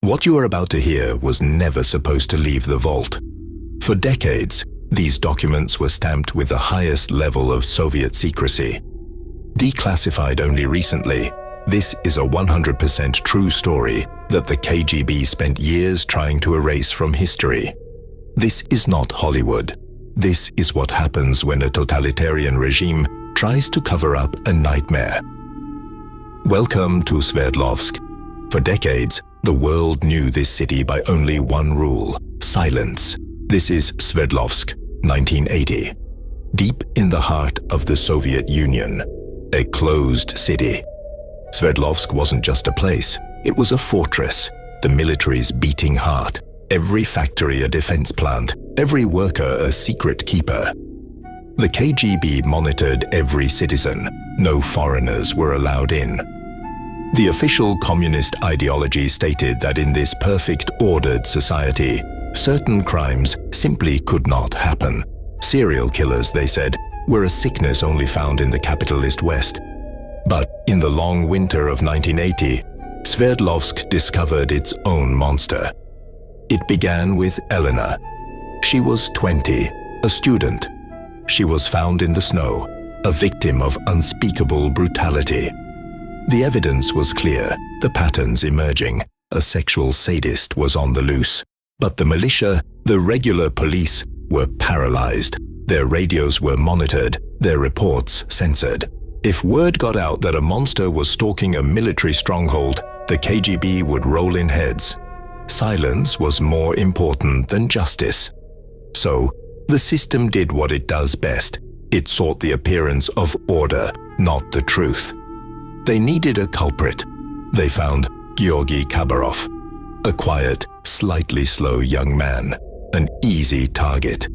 What you are about to hear was never supposed to leave the vault. For decades, these documents were stamped with the highest level of Soviet secrecy. Declassified only recently, this is a 100% true story that the KGB spent years trying to erase from history. This is not Hollywood. This is what happens when a totalitarian regime tries to cover up a nightmare. Welcome to Sverdlovsk. For decades, the world knew this city by only one rule: silence. This is Sverdlovsk, 1980. Deep in the heart of the Soviet Union. A closed city. Sverdlovsk wasn't just a place, it was a fortress, the military's beating heart. Every factory a defense plant, every worker a secret keeper. The KGB monitored every citizen. No foreigners were allowed in. The official communist ideology stated that in this perfect, ordered society, certain crimes simply could not happen. Serial killers, they said, were a sickness only found in the capitalist West. But in the long winter of 1980, Sverdlovsk discovered its own monster. It began with Elena. She was 20, a student. She was found in the snow, a victim of unspeakable brutality. The evidence was clear, the patterns emerging. A sexual sadist was on the loose. But the militia, the regular police, were paralyzed. Their radios were monitored, their reports censored. If word got out that a monster was stalking a military stronghold, the KGB would roll in heads. Silence was more important than justice. So, the system did what it does best. It sought the appearance of order, not the truth. They needed a culprit. They found Georgy Kabarov, a quiet, slightly slow young man, an easy target.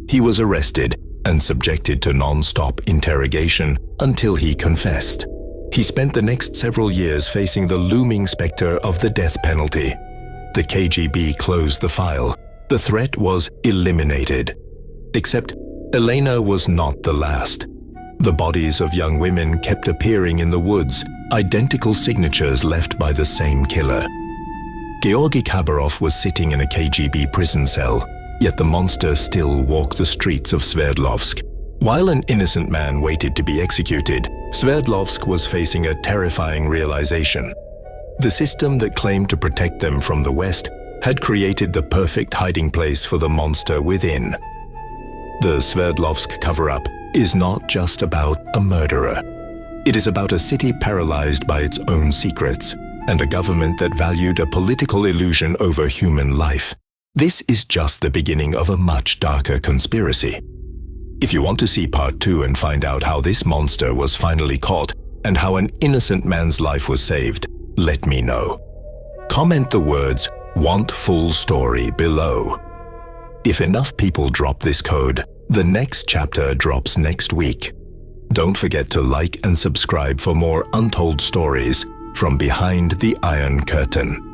He was arrested and subjected to non-stop interrogation until he confessed. He spent the next several years facing the looming specter of the death penalty. The KGB closed the file. The threat was eliminated. Except Elena was not the last. The bodies of young women kept appearing in the woods, identical signatures left by the same killer. Georgy Kabarov was sitting in a KGB prison cell, yet the monster still walked the streets of Sverdlovsk. While an innocent man waited to be executed, Sverdlovsk was facing a terrifying realization. The system that claimed to protect them from the West had created the perfect hiding place for the monster within. The Sverdlovsk Cover-Up is not just about a murderer. It is about a city paralyzed by its own secrets, and a government that valued a political illusion over human life. This is just the beginning of a much darker conspiracy. If you want to see part 2 and find out how this monster was finally caught and how an innocent man's life was saved, let me know. Comment the words "Want full story" below. If enough people drop this code, the next chapter drops next week. Don't forget to like and subscribe for more untold stories from behind the Iron Curtain.